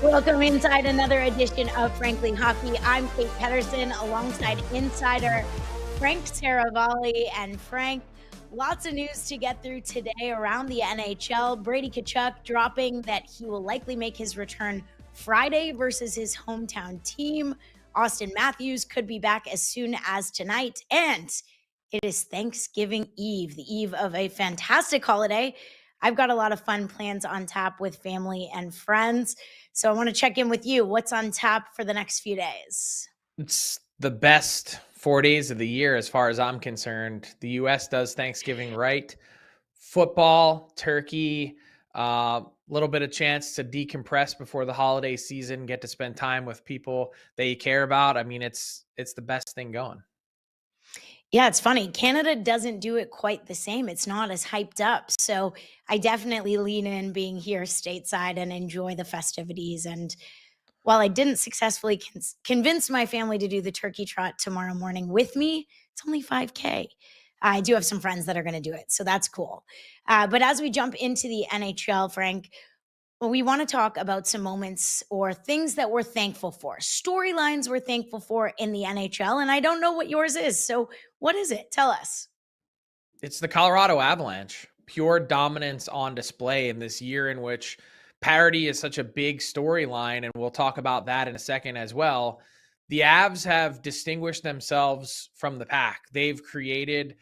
Welcome inside another edition of Frankly Hockey. I'm Kate Pedersen alongside insider Frank Saravalli. And Frank, lots of news to get through today around the NHL. Brady Tkachuk dropping that he will likely make his return Friday versus his hometown team. Austin Matthews could be back as soon as tonight. And it is Thanksgiving Eve, the eve of a fantastic holiday. I've got a lot of fun plans on tap with family and friends. So I want to check in with you. What's on tap for the next few days? It's the best 4 days of the year as far as I'm concerned. The U.S. does Thanksgiving right. Football, turkey, little bit of chance to decompress before the holiday season, get to spend time with people that you care about. I mean, it's the best thing going. Yeah, it's funny. Canada doesn't do it quite the same. It's not as hyped up. So I definitely lean in being here stateside and enjoy the festivities. And while I didn't successfully convince my family to do the turkey trot tomorrow morning with me, it's only 5K. I do have some friends that are going to do it. So that's cool. But as we jump into the NHL, Frank, well, we want to talk about some moments or things that we're thankful for, storylines we're thankful for in the NHL. And I don't know what yours is. So what is it? Tell us. It's the Colorado Avalanche. Pure dominance on display in this year in which parity is such a big storyline, and we'll talk about that in a second as well. The Avs have distinguished themselves from the pack. They've created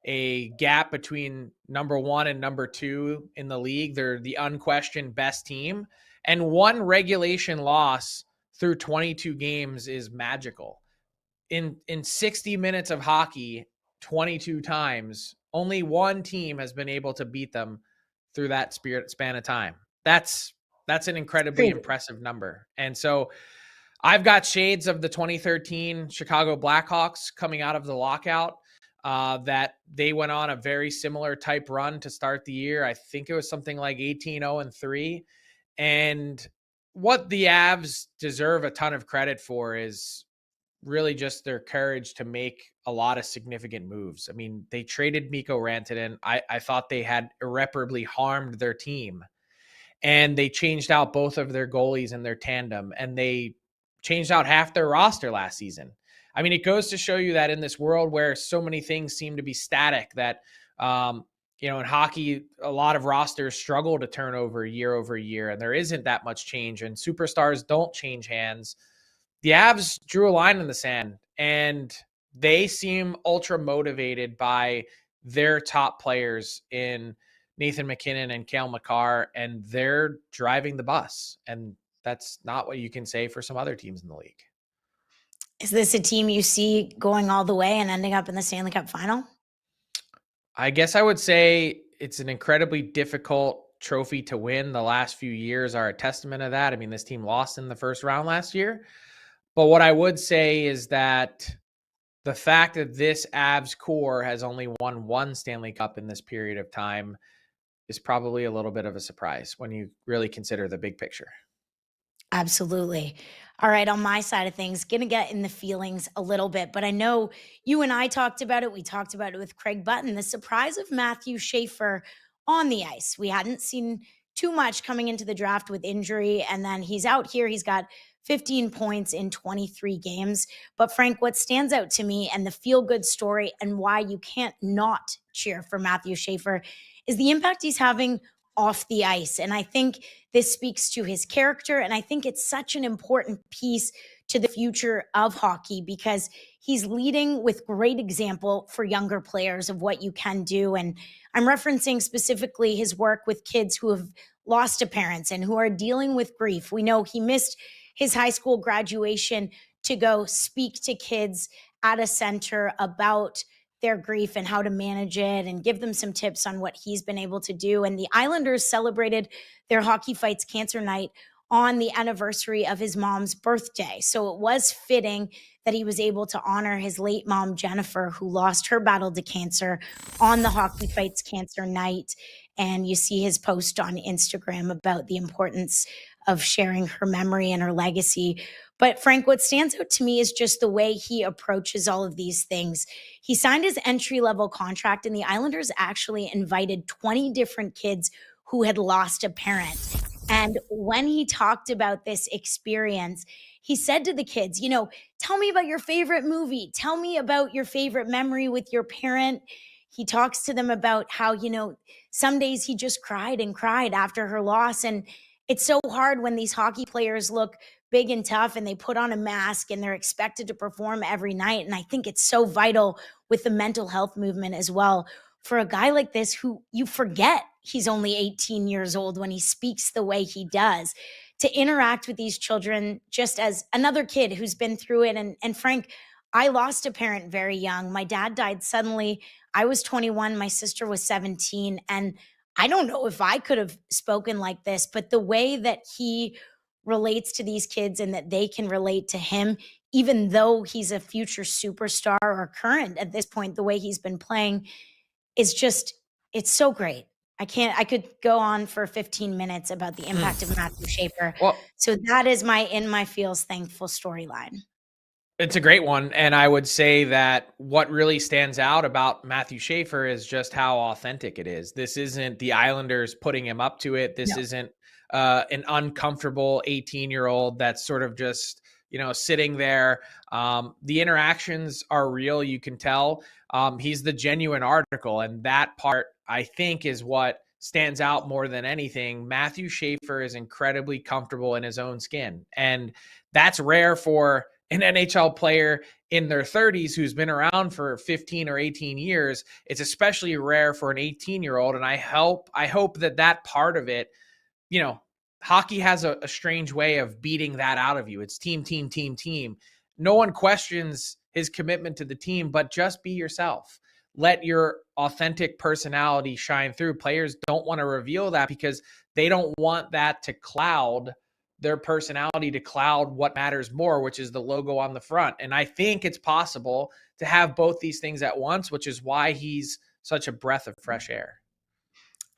a gap between number one and number two in the league. They're the unquestioned best team. And one regulation loss through 22 games is magical. In 60 minutes of hockey, 22 times, only one team has been able to beat them through that span of time. That's an incredibly impressive number. And so I've got shades of the 2013 Chicago Blackhawks coming out of the lockout. That they went on a very similar type run to start the year. I think it was something like 18-0-3. And what the Avs deserve a ton of credit for is really just their courage to make a lot of significant moves. I mean, they traded Mikko Rantanen. I thought they had irreparably harmed their team. And they changed out both of their goalies in their tandem. And they changed out half their roster last season. I mean, it goes to show you that in this world where so many things seem to be static, that, in hockey, a lot of rosters struggle to turn over year, and there isn't that much change, and superstars don't change hands. The Avs drew a line in the sand, and they seem ultra motivated by their top players in Nathan MacKinnon and Cale Makar, and they're driving the bus. And that's not what you can say for some other teams in the league. Is this a team you see going all the way and ending up in the Stanley Cup final? I guess I would say it's an incredibly difficult trophy to win. The last few years are a testament of that. I mean, this team lost in the first round last year. But what I would say is that the fact that this Avs core has only won one Stanley Cup in this period of time is probably a little bit of a surprise when you really consider the big picture. Absolutely. All right, on my side of things, going to get in the feelings a little bit, but I know you and I talked about it. We talked about it with Craig Button, the surprise of Matthew Schaefer on the ice. We hadn't seen too much coming into the draft with injury, and then he's out here. He's got 15 points in 23 games. But Frank, what stands out to me and the feel-good story and why you can't not cheer for Matthew Schaefer is the impact he's having off the ice. And I think this speaks to his character. And I think it's such an important piece to the future of hockey because he's leading with great example for younger players of what you can do. And I'm referencing specifically his work with kids who have lost a parent and who are dealing with grief. We know he missed his high school graduation to go speak to kids at a center about their grief and how to manage it and give them some tips on what he's been able to do. And the Islanders celebrated their Hockey Fights Cancer Night on the anniversary of his mom's birthday. So it was fitting that he was able to honor his late mom, Jennifer, who lost her battle to cancer on the Hockey Fights Cancer Night. And you see his post on Instagram about the importance of sharing her memory and her legacy. But Frank, what stands out to me is just the way he approaches all of these things. He signed his entry-level contract, and the Islanders actually invited 20 different kids who had lost a parent. And when he talked about this experience, he said to the kids, tell me about your favorite movie. Tell me about your favorite memory with your parent. He talks to them about how, some days he just cried and cried after her loss. And it's so hard when these hockey players look big and tough and they put on a mask and they're expected to perform every night. And I think it's so vital with the mental health movement as well for a guy like this, who you forget he's only 18 years old when he speaks the way he does, to interact with these children just as another kid who's been through it. And Frank, I lost a parent very young. My dad died suddenly. I was 21. My sister was 17. And I don't know if I could have spoken like this, but the way that he relates to these kids and that they can relate to him, even though he's a future superstar or current at this point, the way he's been playing is just, it's so great. I could go on for 15 minutes about the impact of Matthew Schaefer. Well, So that is my In My Feels Thankful storyline. it's a great one. And I would say that what really stands out about Matthew Schaefer is just how authentic it is. This isn't the Islanders putting him up to it. This isn't an uncomfortable 18-year-old that's sort of just, sitting there. The interactions are real. You can tell he's the genuine article. And that part, I think, is what stands out more than anything. Matthew Schaefer is incredibly comfortable in his own skin. And that's rare for an NHL player in their 30s who's been around for 15 or 18 years. It's especially rare for an 18-year-old. And I hope that part of it, hockey has a strange way of beating that out of you. It's team, team, team, team. No one questions his commitment to the team, but just be yourself. Let your authentic personality shine through. Players don't want to reveal that because they don't want that to cloud their personality, to cloud what matters more, which is the logo on the front. And I think it's possible to have both these things at once, which is why he's such a breath of fresh air.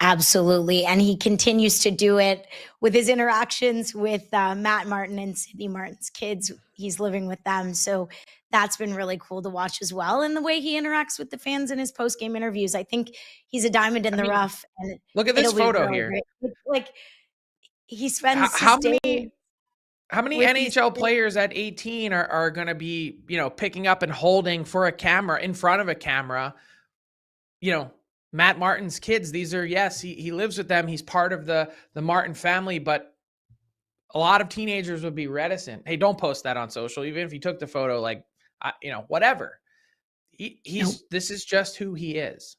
Absolutely. And he continues to do it with his interactions with Matt Martin and Sydney Martin's kids. He's living with them. So that's been really cool to watch as well. And the way he interacts with the fans in his post-game interviews, I think he's a diamond in the rough. And look at this photo really here. great. Like, he spends how his day many NHL players at 18 are going to be, picking up and holding for a camera, in front of a camera, Matt Martin's kids. These are, yes, he lives with them. He's part of the Martin family, but a lot of teenagers would be reticent. Hey, don't post that on social. Even if you took the photo, whatever. This is just who he is.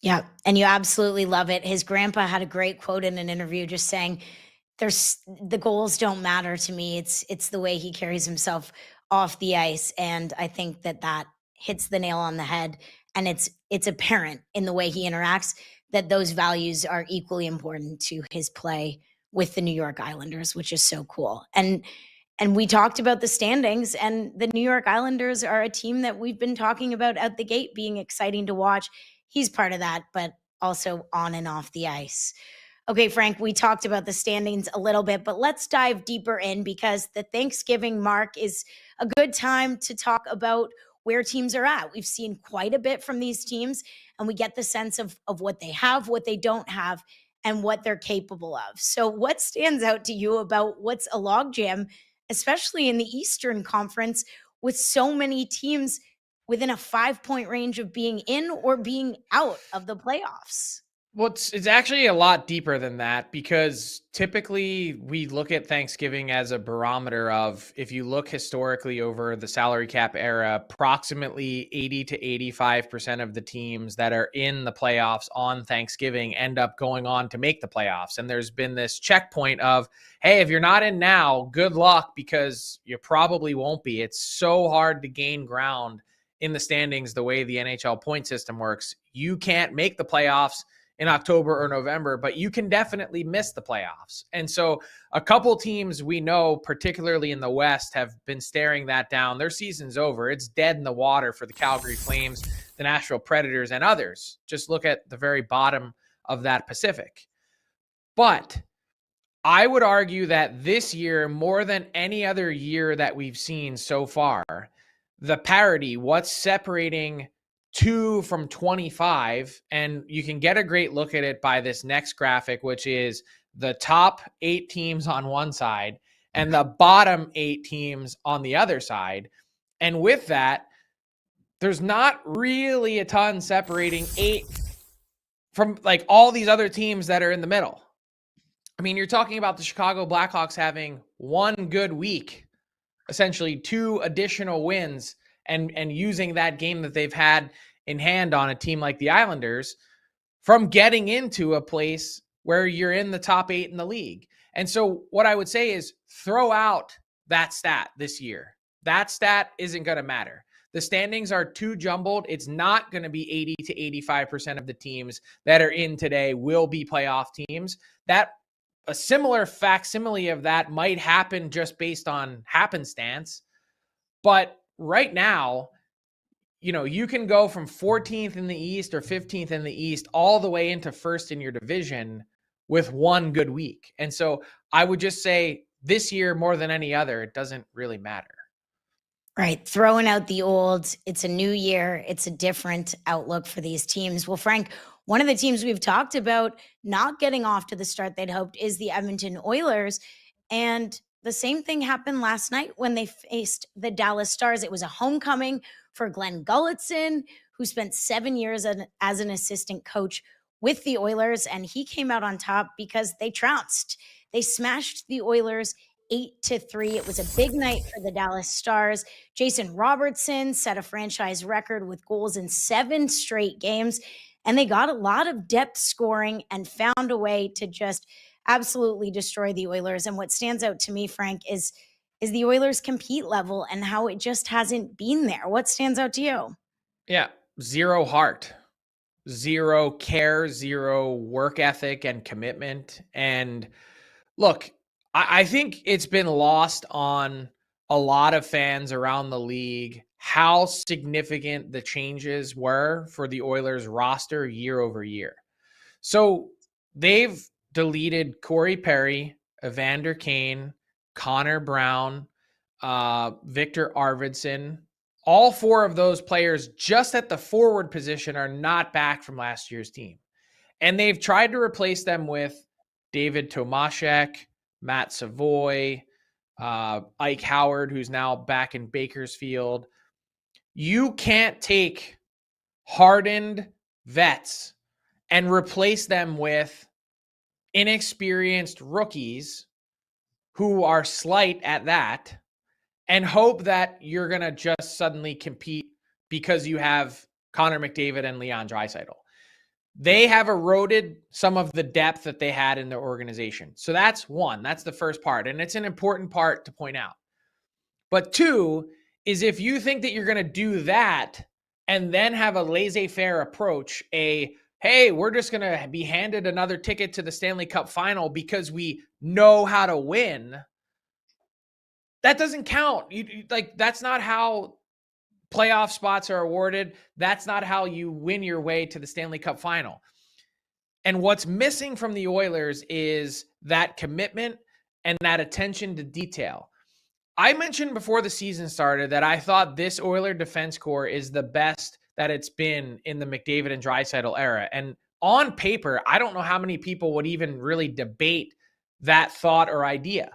Yeah. And you absolutely love it. His grandpa had a great quote in an interview just saying, the goals don't matter to me. It's the way he carries himself off the ice. And I think that hits the nail on the head. And it's apparent in the way he interacts that those values are equally important to his play with the New York Islanders, which is so cool. And we talked about the standings, and the New York Islanders are a team that we've been talking about out the gate being exciting to watch. He's part of that, but also on and off the ice. Okay, Frank, we talked about the standings a little bit, but let's dive deeper in, because the Thanksgiving mark is a good time to talk about where teams are at. We've seen quite a bit from these teams, and we get the sense of what they have, what they don't have, and what they're capable of. So what stands out to you about what's a logjam, especially in the Eastern Conference, with so many teams within a 5-point range of being in or being out of the playoffs? Well, it's actually a lot deeper than that, because typically we look at Thanksgiving as a barometer of, if you look historically over the salary cap era, approximately 80 to 85% of the teams that are in the playoffs on Thanksgiving end up going on to make the playoffs. And there's been this checkpoint of, hey, if you're not in now, good luck, because you probably won't be. It's so hard to gain ground in the standings the way the NHL point system works. You can't make the playoffs in October or November, but you can definitely miss the playoffs. And so a couple teams we know, particularly in the West, have been staring that down. Their season's over. It's dead in the water for the Calgary Flames, the Nashville Predators, and others. Just look at the very bottom of that Pacific. But I would argue that this year, more than any other year that we've seen so far, the parity, what's separating 2 from 25, and you can get a great look at it by this next graphic, which is the top 8 teams on one side and the bottom 8 teams on the other side. And with that, there's not really a ton separating 8 from like all these other teams that are in the middle. I mean, you're talking about the Chicago Blackhawks having one good week, essentially 2 additional wins, and using that game that they've had in hand on a team like the Islanders from getting into a place where you're in the top 8 in the league. And so what I would say is throw out that stat this year. That stat isn't going to matter. The standings are too jumbled. It's not going to be 80 to 85% of the teams that are in today will be playoff teams. That a similar facsimile of that might happen just based on happenstance. But right now, you know, you can go from 14th in the East or 15th in the East all the way into first in your division with one good week. And so I would just say this year more than any other, it doesn't really matter. Right. Throwing out the old, it's a new year. It's a different outlook for these teams. Well, Frank, one of the teams we've talked about not getting off to the start they'd hoped is the Edmonton Oilers. And the same thing happened last night when they faced the Dallas Stars. It was a homecoming for Glen Gulutzan, who spent 7 years as an assistant coach with the Oilers. And he came out on top because they trounced. They smashed the Oilers 8-3. It was a big night for the Dallas Stars. Jason Robertson set a franchise record with goals in 7 straight games, and they got a lot of depth scoring and found a way to just absolutely destroy the Oilers. And what stands out to me, Frank, is the Oilers' compete level and how it just hasn't been there. What stands out to you? Yeah, zero heart, zero care, zero work ethic and commitment. And look, I think it's been lost on a lot of fans around the league how significant the changes were for the Oilers roster year over year. So they've deleted Corey Perry, Evander Kane, Connor Brown, Victor Arvidsson. All 4 of those players just at the forward position are not back from last year's team. And they've tried to replace them with David Tomashek, Matt Savoy, Ike Howard, who's now back in Bakersfield. You can't take hardened vets and replace them with inexperienced rookies who are slight at that and hope that you're going to just suddenly compete because you have Connor McDavid and Leon Draisaitl. They have eroded some of the depth that they had in their organization. So that's one. That's the first part. And it's an important part to point out. But 2 is if you think that you're going to do that and then have a laissez-faire approach, hey, we're just going to be handed another ticket to the Stanley Cup final because we know how to win. That doesn't count. That's not how playoff spots are awarded. That's not how you win your way to the Stanley Cup final. And what's missing from the Oilers is that commitment and that attention to detail. I mentioned before the season started that I thought this Oiler defense core is the best that it's been in the McDavid and Draisaitl era. And on paper, I don't know how many people would even really debate that thought or idea.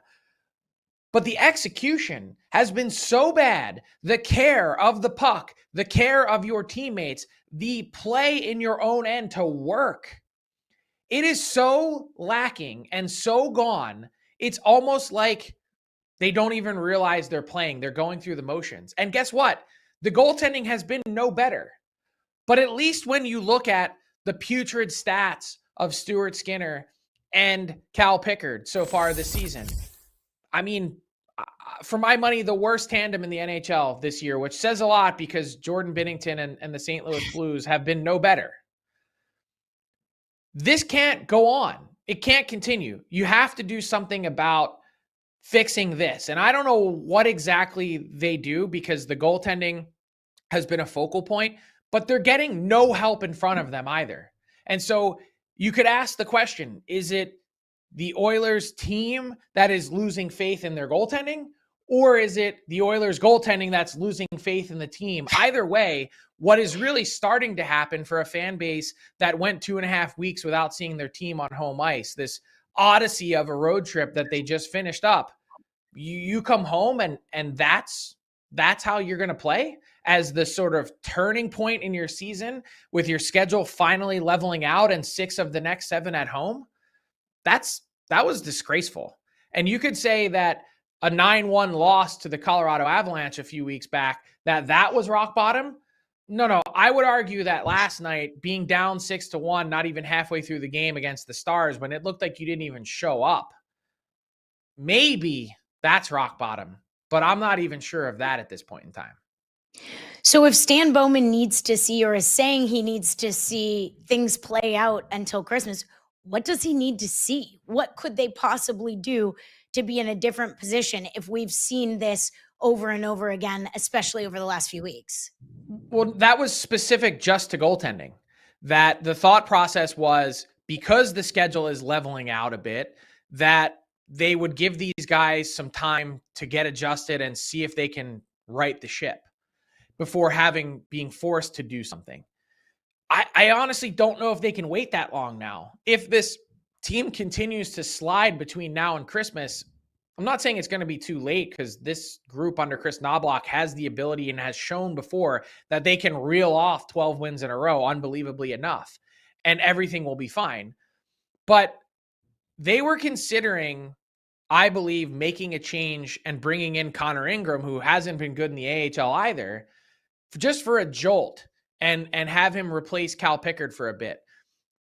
But the execution has been so bad. The care of the puck, the care of your teammates, the play in your own end to work. It is so lacking and so gone. It's almost like they don't even realize they're playing. They're going through the motions. And guess what? The goaltending has been no better. But at least when you look at the putrid stats of Stuart Skinner and Cal Pickard so far this season, I mean, for my money, the worst tandem in the NHL this year, which says a lot because Jordan Binnington and the St. Louis Blues have been no better. This can't go on. It can't continue. You have to do something about fixing this. And I don't know what exactly they do because the goaltending has been a focal point, but they're getting no help in front of them either. And so you could ask the question, is it the Oilers team that is losing faith in their goaltending, or is it the Oilers goaltending that's losing faith in the team? Either way, what is really starting to happen for a fan base that went 2.5 weeks without seeing their team on home ice, this odyssey of a road trip that they just finished up. You come home and that's how you're going to play as the sort of turning point in your season, with your schedule finally leveling out and 6 of the next 7 at home. That was disgraceful. And you could say that a 9-1 loss to the Colorado Avalanche a few weeks back, that was rock bottom. No, I would argue that last night, being down 6-1, not even halfway through the game against the Stars, when it looked like you didn't even show up, maybe that's rock bottom, but I'm not even sure of that at this point in time. So if Stan Bowman needs to see, or is saying he needs to see things play out until Christmas, what does he need to see? What could they possibly do to be in a different position if we've seen this over and over again, especially over the last few weeks? Well, that was specific just to goaltending. That the thought process was, because the schedule is leveling out a bit, that they would give these guys some time to get adjusted and see if they can right the ship before being forced to do something. I honestly don't know if they can wait that long now. If this team continues to slide between now and Christmas, I'm not saying it's going to be too late, because this group under Chris Knobloch has the ability and has shown before that they can reel off 12 wins in a row, unbelievably enough, and everything will be fine. But they were considering, I believe, making a change and bringing in Connor Ingram, who hasn't been good in the AHL either, just for a jolt, and have him replace Cal Pickard for a bit.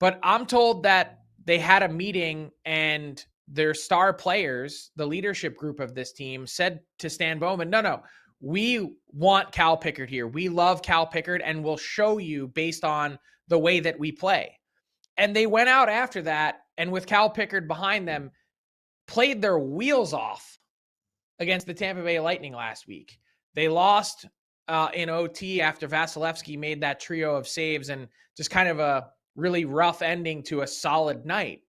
But I'm told that they had a meeting and their star players, the leadership group of this team, said to Stan Bowman, no, we want Cal Pickard here. We love Cal Pickard, and we'll show you based on the way that we play. And they went out after that, and with Cal Pickard behind them, played their wheels off against the Tampa Bay Lightning last week. They lost in OT after Vasilevsky made that trio of saves, and just kind of a really rough ending to a solid night.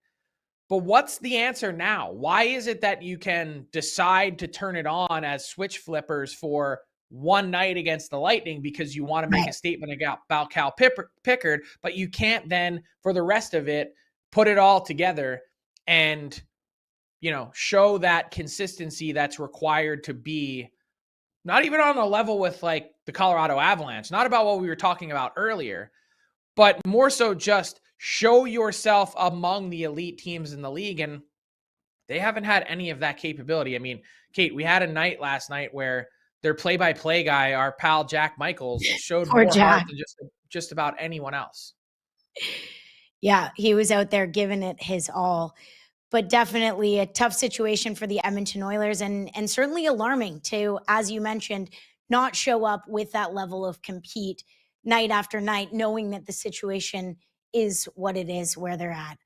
But what's the answer now? Why is it that you can decide to turn it on as switch flippers for one night against the Lightning because you want to make a statement about Cal Pickard, but you can't then, for the rest of it, put it all together and, show that consistency that's required to be not even on a level with like the Colorado Avalanche, not about what we were talking about earlier, but more so just show yourself among the elite teams in the league. And they haven't had any of that capability. I mean, Kate, we had a night last night where their play-by-play guy, our pal Jack Michaels, showed more heart than just about anyone else. Yeah, he was out there giving it his all. But definitely a tough situation for the Edmonton Oilers, and certainly alarming to, as you mentioned, not show up with that level of compete night after night, knowing that the situation is what it is where they're at.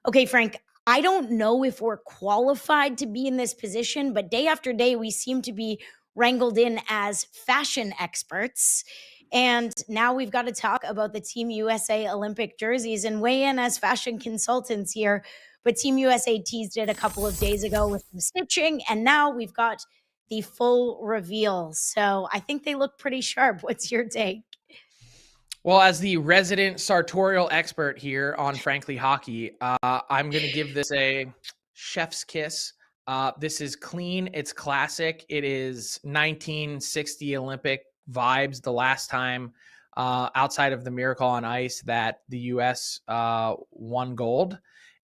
Okay, Frank, I don't know if we're qualified to be in this position, but day after day, we seem to be wrangled in as fashion experts. And now we've got to talk about the Team USA Olympic jerseys and weigh in as fashion consultants here. But Team USA teased it a couple of days ago with some stitching, and now we've got the full reveal. So I think they look pretty sharp. What's your take? Well, as the resident sartorial expert here on Frankly Hockey, I'm going to give this a chef's kiss. This is clean. It's classic. It is 1960 Olympic vibes. The last time outside of the Miracle on Ice that the U.S. Won gold.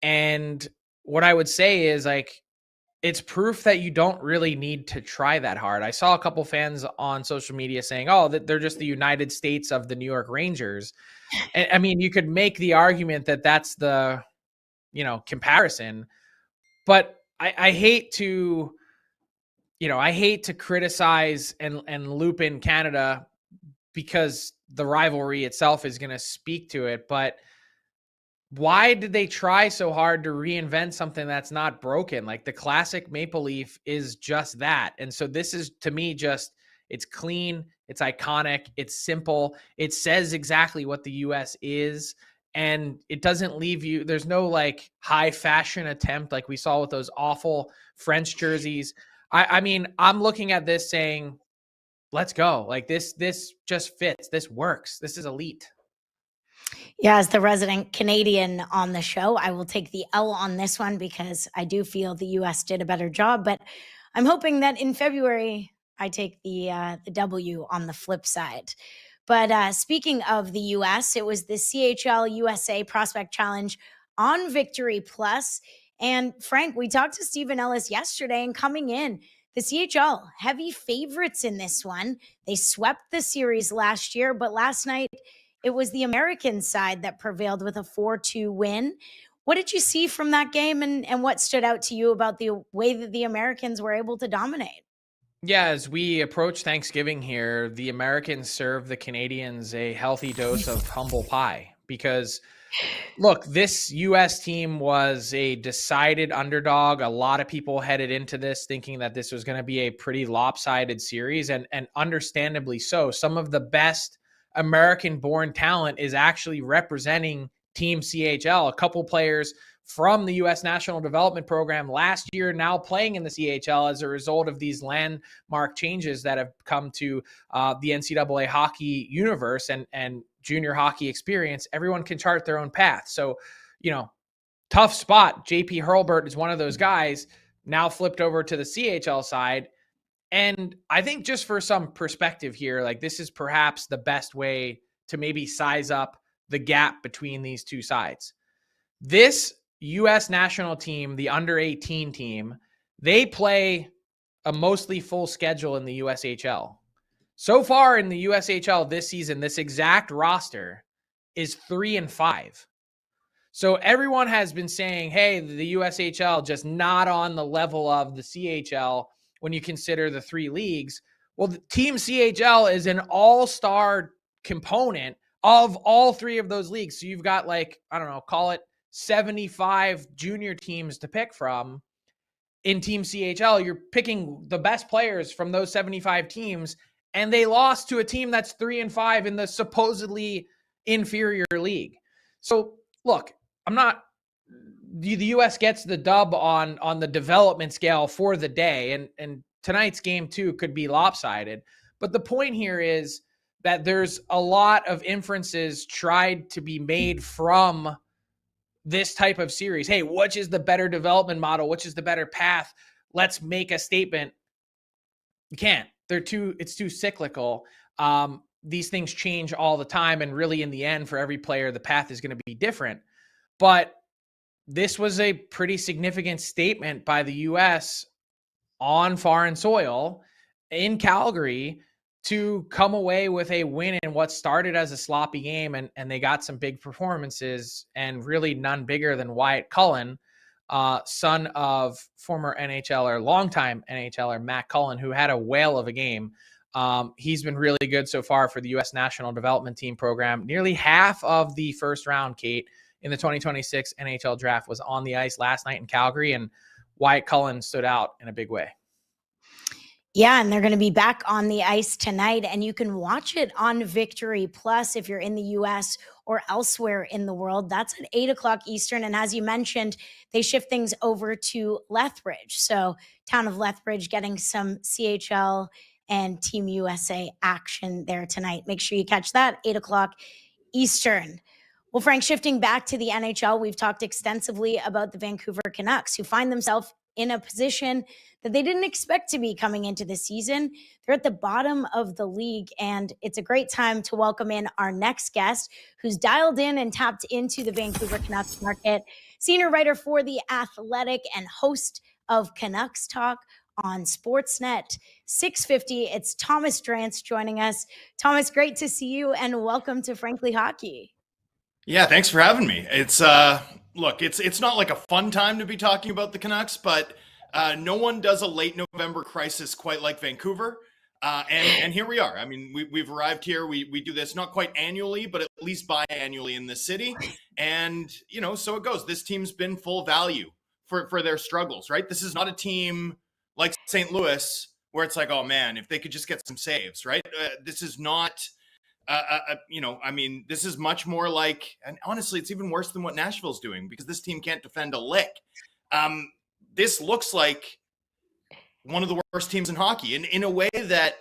And what I would say is, like, it's proof that you don't really need to try that hard. I saw a couple fans on social media saying, oh, that they're just the United States of the New York Rangers. And I mean, you could make the argument that that's the, comparison, but I hate to, I hate to criticize and loop in Canada because the rivalry itself is going to speak to it. But why did they try so hard to reinvent something that's not broken? Like, the classic Maple Leaf is just that. And so this is, to me, it's clean, it's iconic, it's simple. It says exactly what the US is. And it doesn't leave you, there's no like high fashion attempt like we saw with those awful French jerseys. I mean, I'm looking at this saying, let's go. Like, this just fits. This works. This is elite. Yeah, as the resident Canadian on the show, I will take the L on this one because I do feel the US did a better job, but I'm hoping that in February I take the W on the flip side. But speaking of the US, it was the CHL-USA Prospect Challenge on Victory Plus. And Frank, we talked to Stephen Ellis yesterday, and coming in, the CHL heavy favorites in this one. They swept the series last year, but last night it was the American side that prevailed with a 4-2 win. What did you see from that game, and what stood out to you about the way that the Americans were able to dominate? Yeah, as we approach Thanksgiving here, the Americans serve the Canadians a healthy dose of humble pie because look, this US team was a decided underdog. A lot of people headed into this thinking that this was going to be a pretty lopsided series, and understandably so. Some of the best American born talent is actually representing Team CHL. A couple players from the US National Development Program last year now playing in the CHL as a result of these landmark changes that have come to the NCAA hockey universe and junior hockey experience. Everyone can chart their own path. So, tough spot. JP Hurlburt is one of those guys now flipped over to the CHL side. And I think just for some perspective here, like this is perhaps the best way to maybe size up the gap between these two sides. This U.S. national team, the under 18 team, they play a mostly full schedule in the USHL. So far in the USHL this season, this exact roster is 3-5. So everyone has been saying, hey, the USHL just not on the level of the CHL when you consider the three leagues. Well, the Team CHL is an all-star component of all three of those leagues. So you've got call it 75 junior teams to pick from. In Team CHL, you're picking the best players from those 75 teams, and they lost to a team that's 3-5 in the supposedly inferior league. So look, the U.S. gets the dub on the development scale for the day, and tonight's game too could be lopsided. But the point here is that there's a lot of inferences tried to be made from this type of series. Hey, which is the better development model? Which is the better path? Let's make a statement. You can't. It's too cyclical. These things change all the time. And really in the end, for every player, the path is going to be different. But this was a pretty significant statement by the U.S. on foreign soil in Calgary to come away with a win in what started as a sloppy game. And they got some big performances, and really none bigger than Wyatt Cullen, son of former NHLer, longtime NHLer Matt Cullen, who had a whale of a game. He's been really good so far for the U.S. National Development Team program. Nearly half of the first round, Kate, in the 2026 NHL draft was on the ice last night in Calgary, and Wyatt Cullen stood out in a big way. Yeah, and they're going to be back on the ice tonight, and you can watch it on Victory Plus if you're in the U.S. or elsewhere in the world. That's at 8 o'clock Eastern, and as you mentioned, they shift things over to Lethbridge. So town of Lethbridge getting some CHL and Team USA action there tonight. Make sure you catch that, 8 o'clock Eastern. Well, Frank, shifting back to the NHL, we've talked extensively about the Vancouver Canucks, who find themselves in a position that they didn't expect to be coming into the season. They're at the bottom of the league, and it's a great time to welcome in our next guest, who's dialed in and tapped into the Vancouver Canucks market, senior writer for The Athletic and host of Canucks Talk on Sportsnet 650. It's Thomas Drance joining us. Thomas, great to see you, and welcome to Frankly Hockey. Yeah, thanks for having me. It's look, it's not like a fun time to be talking about the Canucks, but no one does a late November crisis quite like Vancouver. And here we are. I mean, we've arrived here. We do this not quite annually, but at least biannually in this city. And, so it goes. This team's been full value for their struggles, right? This is not a team like St. Louis where it's like, oh man, if they could just get some saves, right? This is not... this is much more like, and honestly, it's even worse than what Nashville's doing because this team can't defend a lick. This looks like one of the worst teams in hockey, and in a way that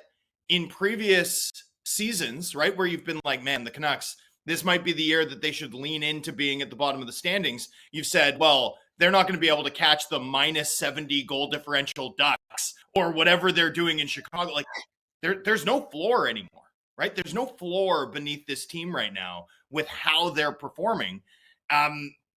in previous seasons, right, where you've been like, man, the Canucks, this might be the year that they should lean into being at the bottom of the standings. You've said, well, they're not going to be able to catch the minus 70 goal differential Ducks or whatever they're doing in Chicago. Like there's no floor anymore, right? There's no floor beneath this team right now with how they're performing.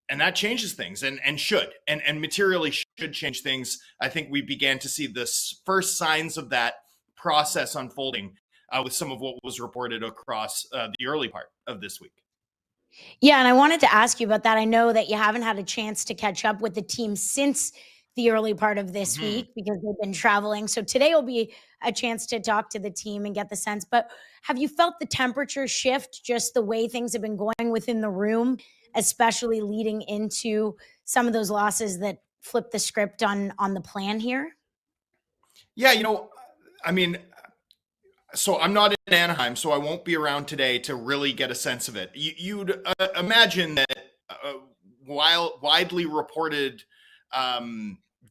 And that changes things and should and materially should change things. I think we began to see the first signs of that process unfolding with some of what was reported across the early part of this week. Yeah, and I wanted to ask you about that. I know that you haven't had a chance to catch up with the team since the early part of this week because they've been traveling. So today will be a chance to talk to the team and get the sense. But have you felt the temperature shift, just the way things have been going within the room, especially leading into some of those losses that flip the script on the plan here? Yeah, I mean, so I'm not in Anaheim, so I won't be around today to really get a sense of it. You'd imagine that widely reported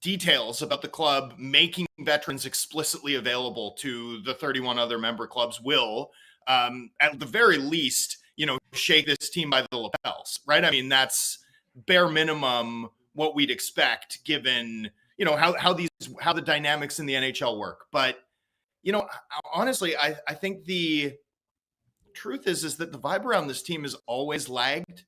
details about the club making veterans explicitly available to the 31 other member clubs will, at the very least, shake this team by the lapels, right? I mean, that's bare minimum what we'd expect given, how the dynamics in the NHL work. But, honestly, I think the truth is that the vibe around this team has always lagged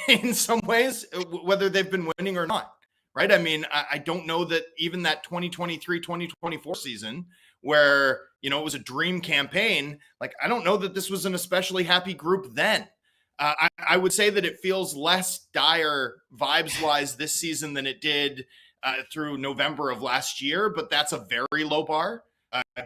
in some ways, whether they've been winning or not, right? I mean, I don't know that even that 2023-2024 season where, it was a dream campaign, like, I don't know that this was an especially happy group then. I would say that it feels less dire vibes-wise this season than it did through November of last year, but that's a very low bar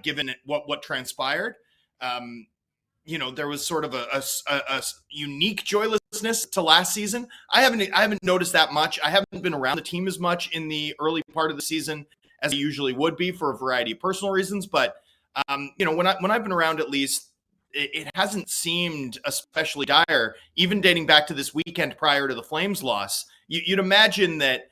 given what transpired. There was sort of a unique joylessness to last season. I haven't noticed that much. I haven't been around the team as much in the early part of the season as I usually would be for a variety of personal reasons. But when I've been around, at least it hasn't seemed especially dire, even dating back to this weekend prior to the Flames loss. You'd imagine that,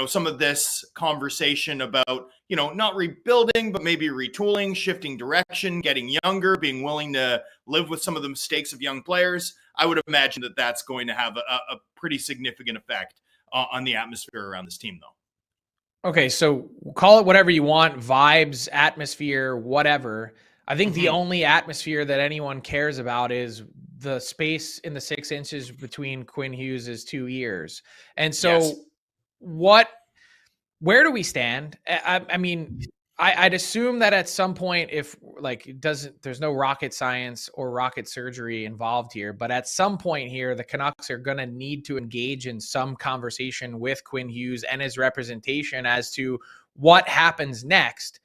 some of this conversation about, not rebuilding, but maybe retooling, shifting direction, getting younger, being willing to live with some of the mistakes of young players. I would imagine that that's going to have a pretty significant effect on the atmosphere around this team, though. Okay, so call it whatever you want, vibes, atmosphere, whatever. I think the only atmosphere that anyone cares about is the space in the 6 inches between Quinn Hughes' 2 ears. And so where do we stand? I mean, I'd assume that at some point, if there's no rocket science or rocket surgery involved here, but at some point here, the Canucks are going to need to engage in some conversation with Quinn Hughes and his representation as to what happens next.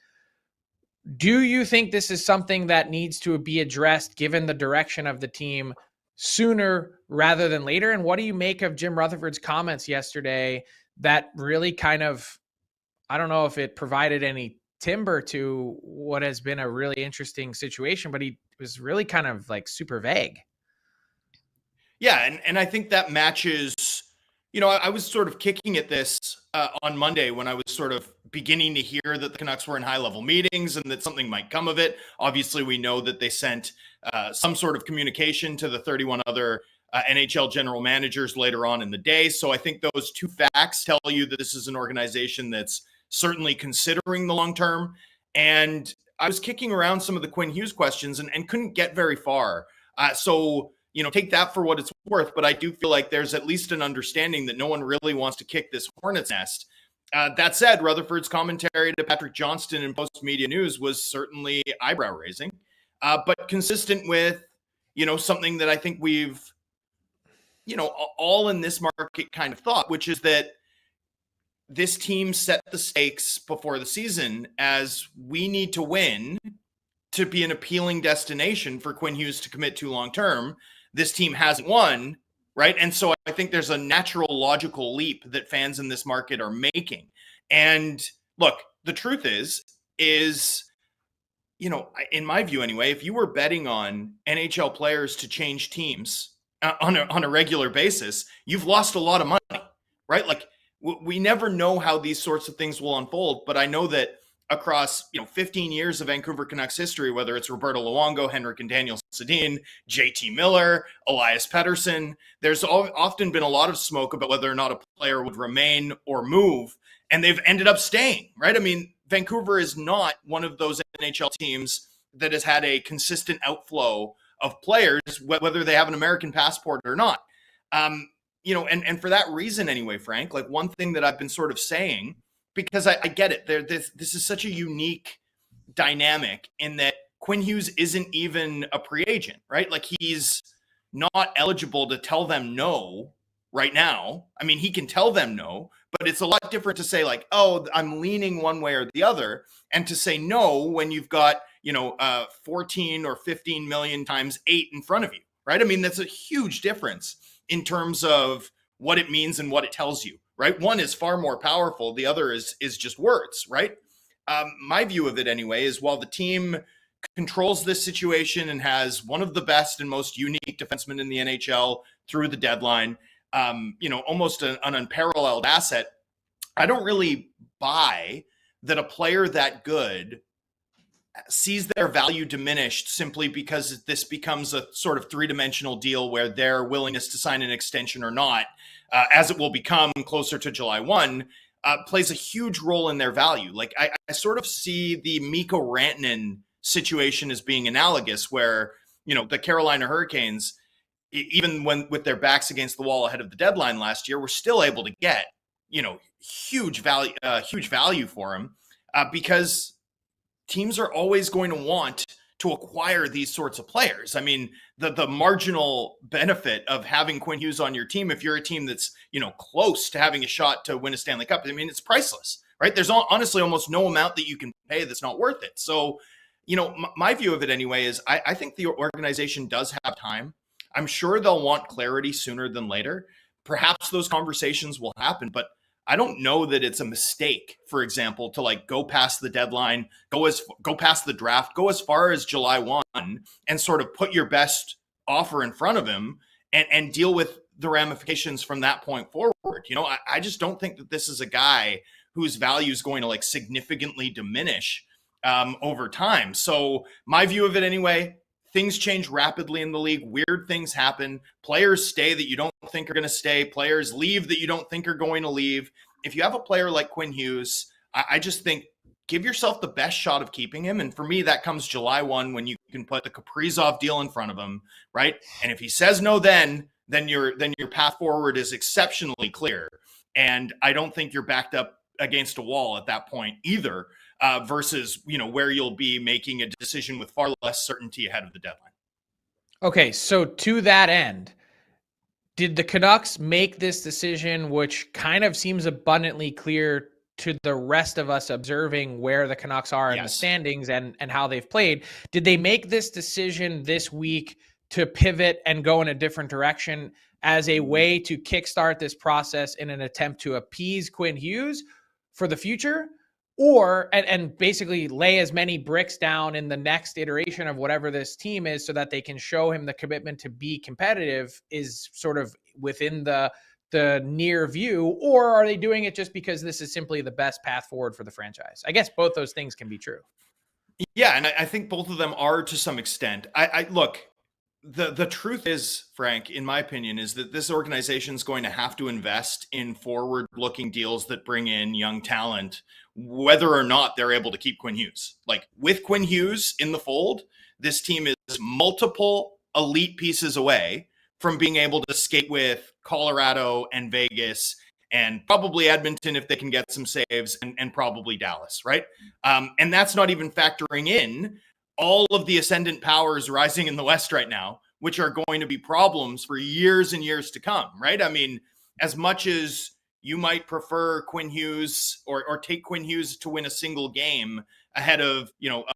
Do you think this is something that needs to be addressed given the direction of the team sooner rather than later? And what do you make of Jim Rutherford's comments yesterday that really kind of, I don't know if it provided any timber to what has been a really interesting situation, but he was really kind of super vague. Yeah. And I think that matches, I was sort of kicking at this on Monday when I was sort of beginning to hear that the Canucks were in high-level meetings and that something might come of it. Obviously, we know that they sent some sort of communication to the 31 other NHL general managers later on in the day. So I think those two facts tell you that this is an organization that's certainly considering the long term. And I was kicking around some of the Quinn Hughes questions and couldn't get very far. So take that for what it's worth. But I do feel like there's at least an understanding that no one really wants to kick this hornet's nest. That said, Rutherford's commentary to Patrick Johnston in Post Media News was certainly eyebrow raising, but consistent with, something that I think we've, all in this market kind of thought, which is that this team set the stakes before the season as we need to win to be an appealing destination for Quinn Hughes to commit to long term. This team hasn't won, right? And so I think there's a natural, logical leap that fans in this market are making. And look, the truth is, in my view anyway, if you were betting on NHL players to change teams on a regular basis, you've lost a lot of money, right? We never know how these sorts of things will unfold, but I know that across 15 years of Vancouver Canucks history, whether it's Roberto Luongo, Henrik and Daniel Sedin, JT Miller, Elias Pettersson. There's often been a lot of smoke about whether or not a player would remain or move, and they've ended up staying, right? I mean, Vancouver is not one of those NHL teams that has had a consistent outflow of players, whether they have an American passport or not. And for that reason anyway, Frank, like one thing that I've been sort of saying, because I get it, this is such a unique dynamic in that Quinn Hughes isn't even a free agent, right? Like he's not eligible to tell them no right now. I mean, he can tell them no, but it's a lot different to say like, oh, I'm leaning one way or the other, and to say no when you've got 14 or 15 million times 8 in front of you, right? I mean, that's a huge difference in terms of what it means and what it tells you, right? One is far more powerful. The other is just words, right? My view of it anyway is while the team controls this situation and has one of the best and most unique defensemen in the NHL through the deadline, almost an unparalleled asset, I don't really buy that a player that good sees their value diminished simply because this becomes a sort of three-dimensional deal where their willingness to sign an extension or not, as it will become closer to July 1, plays a huge role in their value. Like I sort of see the Mikko Rantanen situation as being analogous where, the Carolina Hurricanes, even when with their backs against the wall ahead of the deadline last year, were still able to get, huge value for him because teams are always going to want to acquire these sorts of players. I mean, the marginal benefit of having Quinn Hughes on your team, if you're a team that's, close to having a shot to win a Stanley Cup, I mean, it's priceless, right? There's honestly almost no amount that you can pay that's not worth it. So, my view of it anyway is I think the organization does have time. I'm sure they'll want clarity sooner than later. Perhaps those conversations will happen, but I don't know that it's a mistake, for example, to like go past the deadline, go past the draft, go as far as July 1 and sort of put your best offer in front of him and deal with the ramifications from that point forward. I just don't think that this is a guy whose value is going to like significantly diminish over time. So my view of it anyway, things change rapidly in the league. Weird things happen. Players stay that you don't think are going to stay. Players leave that you don't think are going to leave. If you have a player like Quinn Hughes, I just think give yourself the best shot of keeping him. And for me, that comes July 1 when you can put the Kaprizov deal in front of him, right? And if he says no, then your path forward is exceptionally clear. And I don't think you're backed up against a wall at that point either. Versus, where you'll be making a decision with far less certainty ahead of the deadline. Okay, so to that end, did the Canucks make this decision, which kind of seems abundantly clear to the rest of us observing where the Canucks are in the standings and how they've played? Did they make this decision this week to pivot and go in a different direction as a way to kickstart this process in an attempt to appease Quinn Hughes for the future? Or, and basically lay as many bricks down in the next iteration of whatever this team is so that they can show him the commitment to be competitive is sort of within the near view? Or are they doing it just because this is simply the best path forward for the franchise? I guess both those things can be true. Yeah, and I think both of them are to some extent. I look, the truth is, Frank, in my opinion, is that this organization is going to have to invest in forward-looking deals that bring in young talent, whether or not they're able to keep Quinn Hughes. Like with Quinn Hughes in the fold, this team is multiple elite pieces away from being able to skate with Colorado and Vegas and probably Edmonton if they can get some saves and probably Dallas, right? And that's not even factoring in all of the ascendant powers rising in the West right now, which are going to be problems for years and years to come, right? I mean, as much as you might prefer Quinn Hughes or take Quinn Hughes to win a single game ahead of,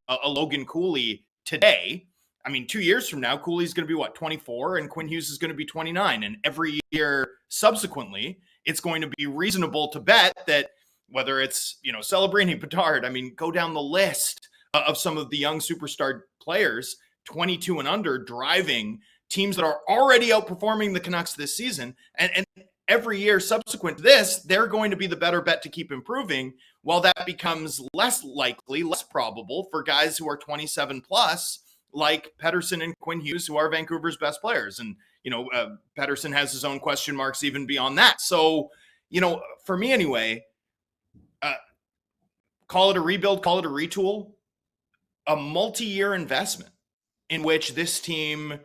a Logan Cooley today. I mean, 2 years from now, Cooley's going to be 24 and Quinn Hughes is going to be 29. And every year subsequently, it's going to be reasonable to bet that whether it's, Celebrini, Bedard, I mean, go down the list of some of the young superstar players, 22 and under, driving teams that are already outperforming the Canucks this season. And every year subsequent to this, they're going to be the better bet to keep improving Well, that becomes less likely, less probable for guys who are 27 plus, like Pettersson and Quinn Hughes, who are Vancouver's best players. And, Pettersson has his own question marks even beyond that. So, for me anyway, call it a rebuild, call it a retool, a multi-year investment in which this team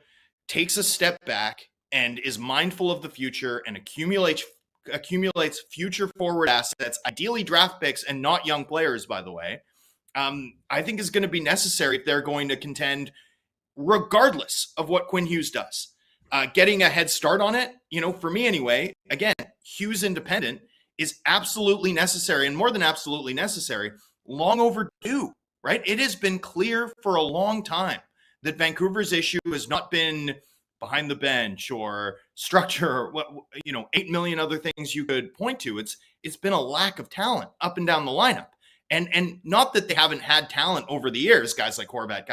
takes a step back and is mindful of the future and accumulates future forward assets, ideally draft picks and not young players, by the way, I think is going to be necessary if they're going to contend, regardless of what Quinn Hughes does. Getting a head start on it, for me anyway, again, Hughes independent is absolutely necessary, and more than absolutely necessary, long overdue, right? It has been clear for a long time that Vancouver's issue has not been behind the bench or structure, or 8 million other things you could point to. It's been a lack of talent up and down the lineup. And not that they haven't had talent over the years, guys like Horvat,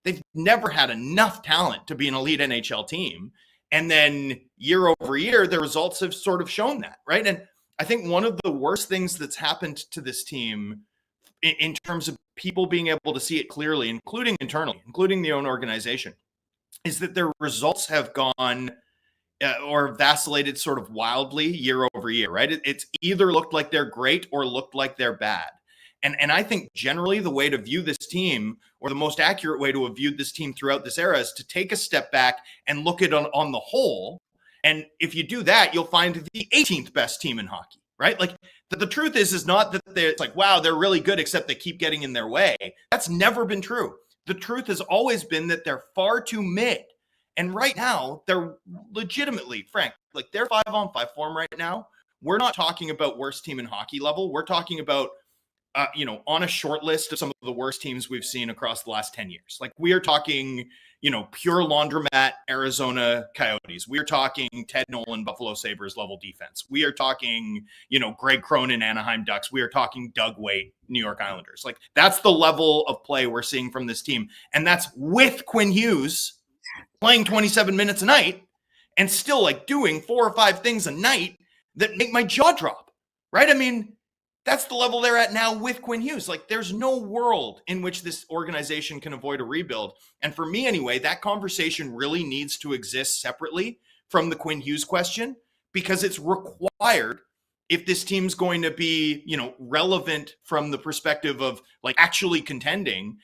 they've never had enough talent to be an elite NHL team. And then year over year, the results have sort of shown that, right? And I think one of the worst things that's happened to this team in terms of people being able to see it clearly, including internally, including the own organization, is that their results have gone or vacillated sort of wildly year over year, right? It's either looked like they're great or looked like they're bad. And I think generally the way to view this team, or the most accurate way to have viewed this team throughout this era, is to take a step back and look at it on the whole. And if you do that, you'll find the 18th best team in hockey, right? Like the truth is not that it's like, wow, they're really good, except they keep getting in their way. That's never been true. The truth has always been that they're far too mid. And right now, they're legitimately, Frank, like they're 5-on-5 form right now. We're not talking about worst team in hockey level. We're talking about on a short list of some of the worst teams we've seen across the last 10 years. Like we are talking, pure laundromat Arizona Coyotes. We are talking Ted Nolan Buffalo Sabres level defense. We are talking, Greg Cronin Anaheim Ducks. We are talking Doug Weight New York Islanders. Like that's the level of play we're seeing from this team. And that's with Quinn Hughes playing 27 minutes a night and still like doing 4 or 5 things a night that make my jaw drop, right? I mean, that's the level they're at now with Quinn Hughes. Like there's no world in which this organization can avoid a rebuild. And for me anyway, that conversation really needs to exist separately from the Quinn Hughes question, because it's required if this team's going to be, relevant from the perspective of like actually contending,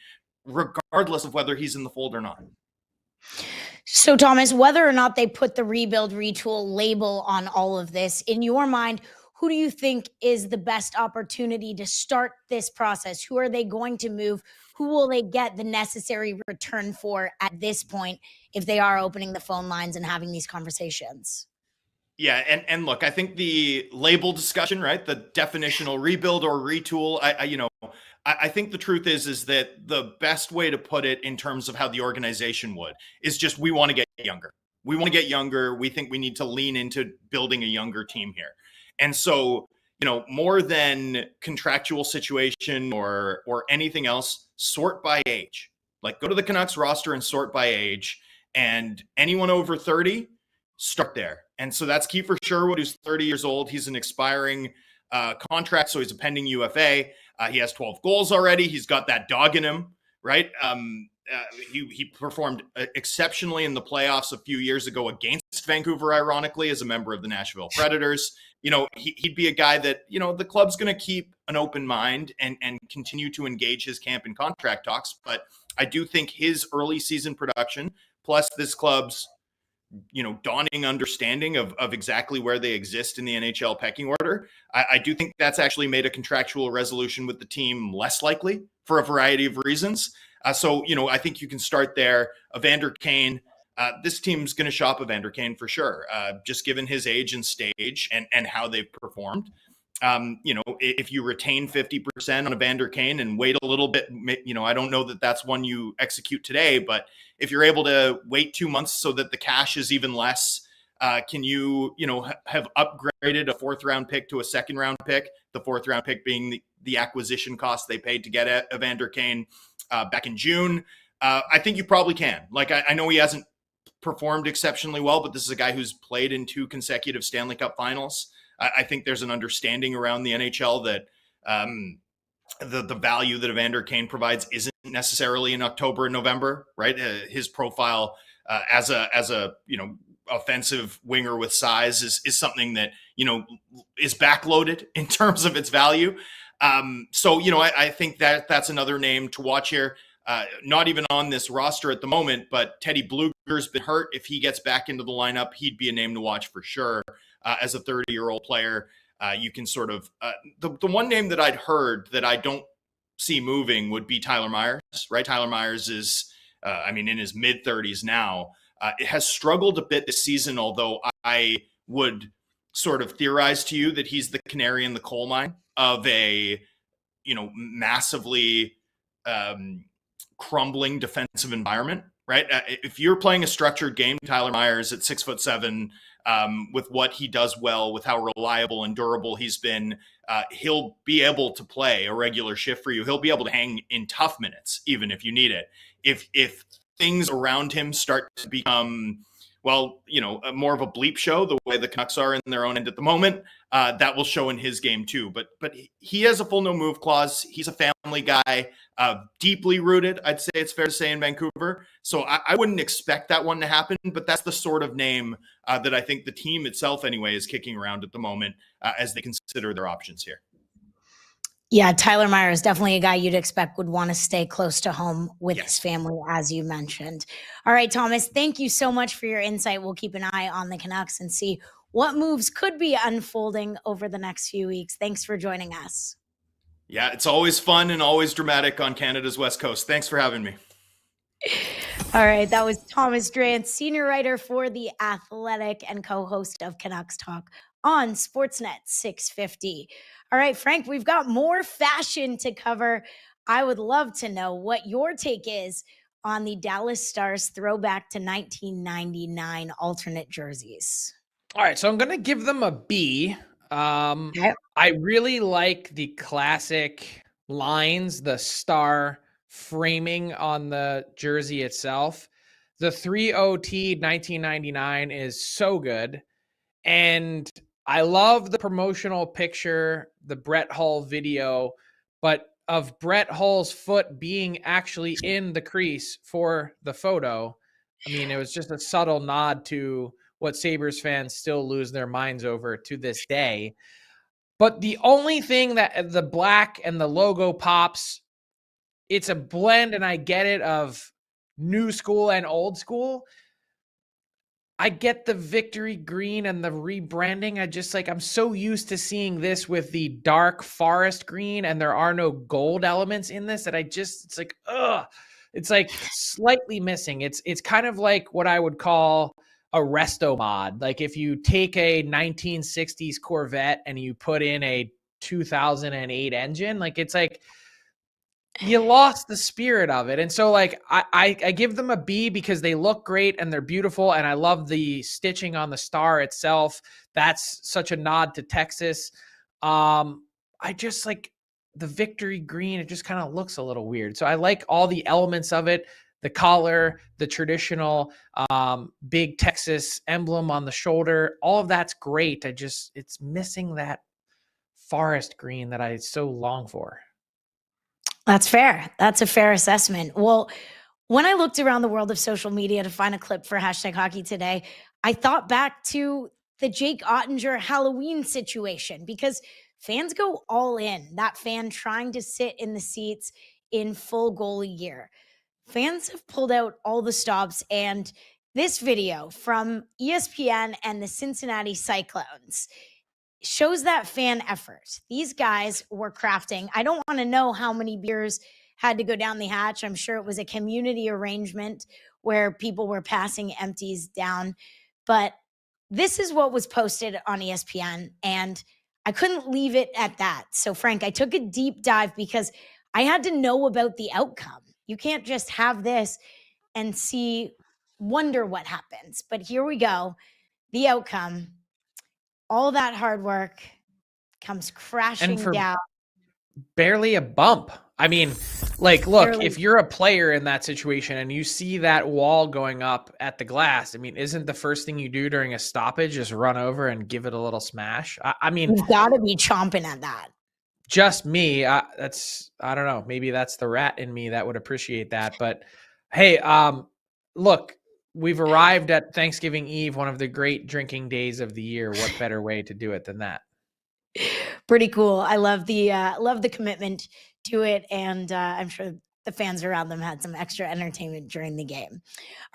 regardless of whether he's in the fold or not. So, Thomas, whether or not they put the rebuild retool label on all of this, in your mind, who do you think is the best opportunity to start this process? Who are they going to move? Who will they get the necessary return for at this point if they are opening the phone lines and having these conversations? Yeah, and look, I think the label discussion, right? The definitional rebuild or retool, I think the truth is that the best way to put it in terms of how the organization would is just, we want to get younger. We want to get younger. We think we need to lean into building a younger team here. And so, more than contractual situation or anything else, sort by age. Like go to the Canucks roster and sort by age, and anyone over 30, start there. And so that's Kiefer Sherwood, who's 30 years old. He's an expiring contract, so he's a pending UFA. He has 12 goals already. He's got that dog in him, right? He performed exceptionally in the playoffs a few years ago against Vancouver, ironically, as a member of the Nashville Predators. He'd be a guy that, the club's going to keep an open mind and continue to engage his camp in contract talks. But I do think his early season production, plus this club's, dawning understanding of exactly where they exist in the NHL pecking order, I do think that's actually made a contractual resolution with the team less likely for a variety of reasons. So, I think you can start there. Evander Kane, this team's going to shop Evander Kane for sure, just given his age and stage and how they've performed. If you retain 50% on Evander Kane and wait a little bit, I don't know that that's one you execute today, but if you're able to wait 2 months so that the cash is even less, can you, have upgraded a 4th round pick to a 2nd round pick, the 4th round pick being the acquisition cost they paid to get Evander Kane back in June? I think you probably can. Like, I know he hasn't performed exceptionally well, but this is a guy who's played in 2 consecutive Stanley Cup finals. I think there's an understanding around the NHL that The value that Evander Kane provides isn't necessarily in October and November, right? His profile as a offensive winger with size is something that is backloaded in terms of its value. So I think that's another name to watch here. Not even on this roster at the moment, but Teddy Bluger's been hurt. If he gets back into the lineup, he'd be a name to watch for sure. As a 30-year-old player, you can sort of the one name that I'd heard that I don't see moving would be Tyler Myers, right? Tyler Myers is, in his mid-30s now. It has struggled a bit this season, although I would sort of theorize to you that he's the canary in the coal mine of a, massively crumbling defensive environment, right? If you're playing a structured game, Tyler Myers at 6'7", with what he does well, with how reliable and durable he's been, he'll be able to play a regular shift for you. He'll be able to hang in tough minutes, even if you need it. If things around him start to become, more of a bleep show, the way the Canucks are in their own end at the moment, that will show in his game too. But he has a full no move clause. He's a family guy, deeply rooted, I'd say it's fair to say, in Vancouver. So I wouldn't expect that one to happen, but that's the sort of name that I think the team itself anyway is kicking around at the moment as they consider their options here. Yeah, Tyler Myers is definitely a guy you'd expect would want to stay close to home with his family, as you mentioned. All right, Thomas, thank you so much for your insight. We'll keep an eye on the Canucks and see what moves could be unfolding over the next few weeks. Thanks for joining us. Yeah, it's always fun and always dramatic on Canada's West Coast. Thanks for having me. All right, that was Thomas Drance, senior writer for The Athletic and co-host of Canucks Talk on Sportsnet 650. All right, Frank, we've got more fashion to cover. I would love to know what your take is on the Dallas Stars throwback to 1999 alternate jerseys. All right, so I'm going to give them a B. Okay. I really like the classic lines, the star framing on the jersey itself. The 3OT 1999 is so good. And I love the promotional picture, the Brett Hull video, but of Brett Hull's foot being actually in the crease for the photo. I mean, it was just a subtle nod to what Sabres fans still lose their minds over to this day. But the only thing that the black and the logo pops, it's a blend, and I get it, of new school and old school. I get the victory green and the rebranding. I'm so used to seeing this with the dark forest green, and there are no gold elements in this that it's like, ugh. It's like slightly missing. It's kind of like what I would call a resto mod. Like if you take a 1960s Corvette and you put in a 2008 engine, like it's like you lost the spirit of it. And so like I give them a B because they look great and they're beautiful, and I love the stitching on the star itself. That's such a nod to Texas. I just like the victory green. It just kind of looks a little weird. So I like all the elements of it. The collar, the traditional big Texas emblem on the shoulder, all of that's great. It's missing that forest green that I so long for. That's fair. That's a fair assessment. Well, when I looked around the world of social media to find a clip for #Hockey Today, I thought back to the Jake Ottinger Halloween situation because fans go all in. That fan trying to sit in the seats in full goalie gear. Fans have pulled out all the stops, and this video from ESPN and the Cincinnati Cyclones shows that fan effort. These guys were crafting. I don't want to know how many beers had to go down the hatch. I'm sure it was a community arrangement where people were passing empties down. But this is what was posted on ESPN, and I couldn't leave it at that. So, Frank, I took a deep dive because I had to know about the outcome. You can't just have this and wonder what happens. But here we go. The outcome. All that hard work comes crashing down. Barely a bump. I mean, like, look, Barely. if you're a player in that situation and you see that wall going up at the glass, I mean, isn't the first thing you do during a stoppage just run over and give it a little smash? I mean, You've got to be chomping at that. just me. I don't know. Maybe that's the rat in me that would appreciate that. But hey, look, we've arrived at Thanksgiving Eve, one of the great drinking days of the year. What better way to do it than that? Pretty cool. I love the commitment to it, and I'm sure the fans around them had some extra entertainment during the game.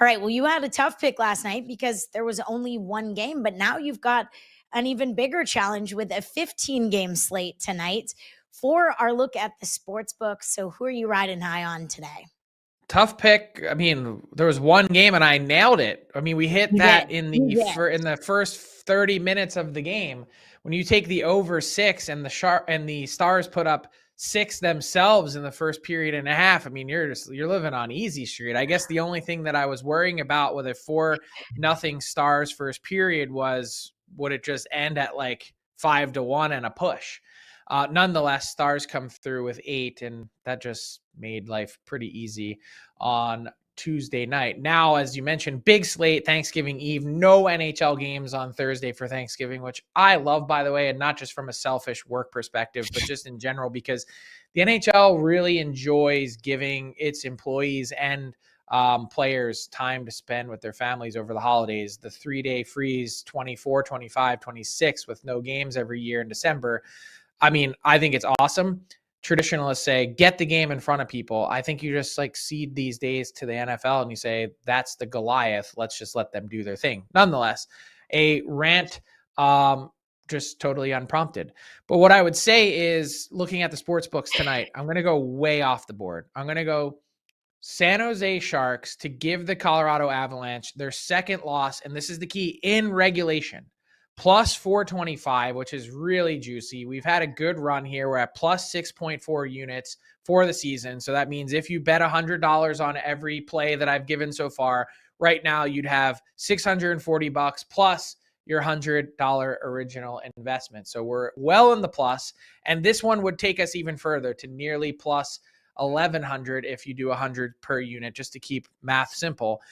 All right. Well, you had a tough pick last night because there was only one game, but now you've got an even bigger challenge with a 15 game slate tonight for our look at the sports book. So, who are you riding high on today? Tough pick. I mean, there was one game and I nailed it. I mean, we hit You that did. in You did. in the first 30 minutes of the game. When you take the over 6 and the Stars put up 6 themselves in the first period and a half, I mean, you're living on easy street. I guess the only thing that I was worrying about with a 4-0 Stars first period was, would it just end at like 5-1 and a push? Nonetheless, Stars come through with 8, and that just made life pretty easy on Tuesday night. Now, as you mentioned, big slate, Thanksgiving Eve, no NHL games on Thursday for Thanksgiving, which I love, by the way, and not just from a selfish work perspective, but just in general, because the NHL really enjoys giving its employees and players time to spend with their families over the holidays. The 3-day freeze, 24, 25, 26, with no games every year in December. I mean, I think it's awesome. Traditionalists say, get the game in front of people. I think you just like cede these days to the NFL and you say, that's the Goliath. Let's just let them do their thing. Nonetheless, a rant, just totally unprompted. But what I would say is, looking at the sports books tonight, I'm going to go way off the board. I'm going to go San Jose Sharks to give the Colorado Avalanche their second loss. And this is the key, in regulation. Plus 425, which is really juicy. We've had a good run here. We're at plus 6.4 units for the season. So that means if you bet $100 on every play that I've given so far, right now you'd have $640 plus your $100 original investment. So we're well in the plus. And this one would take us even further to nearly plus 1,100 if you do 100 per unit, just to keep math simple.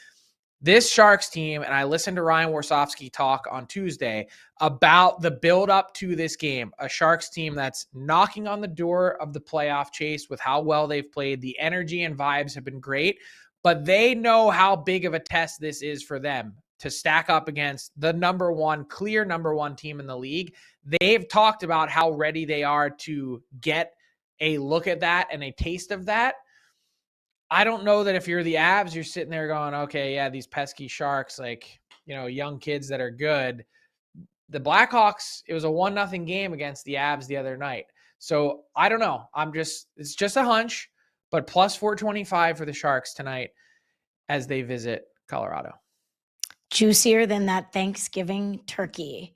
This Sharks team, and I listened to Ryan Warsofsky talk on Tuesday about the build up to this game, a Sharks team that's knocking on the door of the playoff chase with how well they've played. The energy and vibes have been great, but they know how big of a test this is for them to stack up against the clear number one team in the league. They've talked about how ready they are to get a look at that and a taste of that. I don't know that if you're the Avs, you're sitting there going, okay, yeah, these pesky Sharks, like, young kids that are good. The Blackhawks, it was a 1-0 game against the Avs the other night. So I don't know. It's just a hunch, but plus 425 for the Sharks tonight as they visit Colorado. Juicier than that Thanksgiving turkey.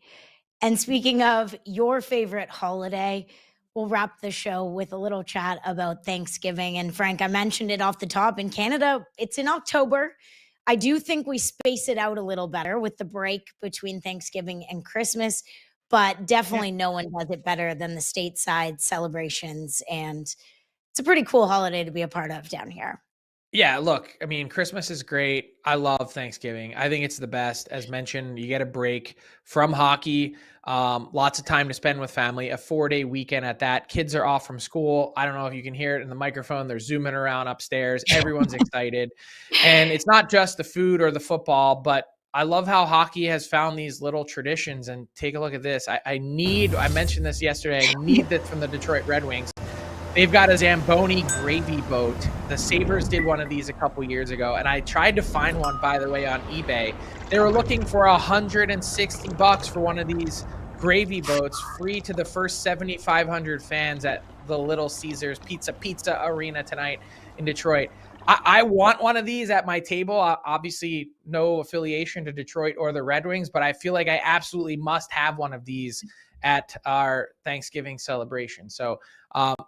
And speaking of your favorite holiday, we'll wrap the show with a little chat about Thanksgiving. And Frank, I mentioned it off the top. In Canada, it's in October. I do think we space it out a little better with the break between Thanksgiving and Christmas, but definitely no one does it better than the stateside celebrations. And it's a pretty cool holiday to be a part of down here. Yeah, look, I mean, Christmas is great. I love Thanksgiving. I think it's the best. As mentioned, you get a break from hockey, lots of time to spend with family, a 4-day weekend at that. Kids are off from school. I don't know if you can hear it in the microphone. They're zooming around upstairs. Everyone's excited. And it's not just the food or the football, but I love how hockey has found these little traditions. And take a look at this. I mentioned this yesterday. I need this from the Detroit Red Wings. They've got a Zamboni gravy boat. The Sabres did one of these a couple years ago, and I tried to find one, by the way, on eBay. They were looking for $160 for one of these gravy boats, free to the first 7,500 fans at the Little Caesars Pizza Arena tonight in Detroit. I want one of these at my table. Obviously, no affiliation to Detroit or the Red Wings, but I feel like I absolutely must have one of these at our Thanksgiving celebration. So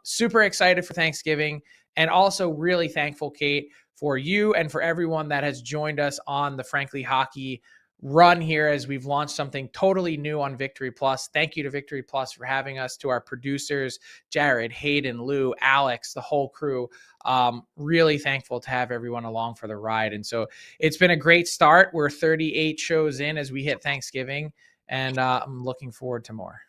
super excited for Thanksgiving, and also really thankful, Kate, for you and for everyone that has joined us on the Frankly Hockey run here as we've launched something totally new on Victory Plus. Thank you to Victory Plus for having us, to our producers, Jared, Hayden, Lou, Alex, the whole crew. Really thankful to have everyone along for the ride. And so it's been a great start. We're 38 shows in as we hit Thanksgiving, and I'm looking forward to more.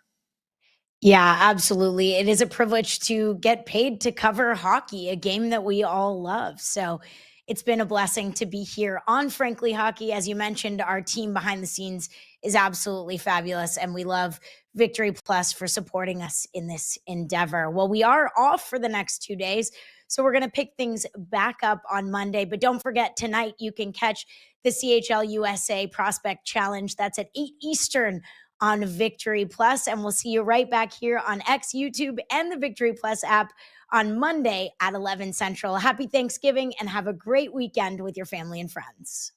Yeah, absolutely. It is a privilege to get paid to cover hockey, a game that we all love. So it's been a blessing to be here on Frankly Hockey. As you mentioned, our team behind the scenes is absolutely fabulous, and we love Victory Plus for supporting us in this endeavor. Well, we are off for the next 2 days, so we're going to pick things back up on Monday. But don't forget, tonight you can catch the CHL USA Prospect Challenge. That's at 8 Eastern on Victory Plus, and we'll see you right back here on X, YouTube, and the Victory Plus app on Monday at 11 Central. Happy Thanksgiving and have a great weekend with your family and friends.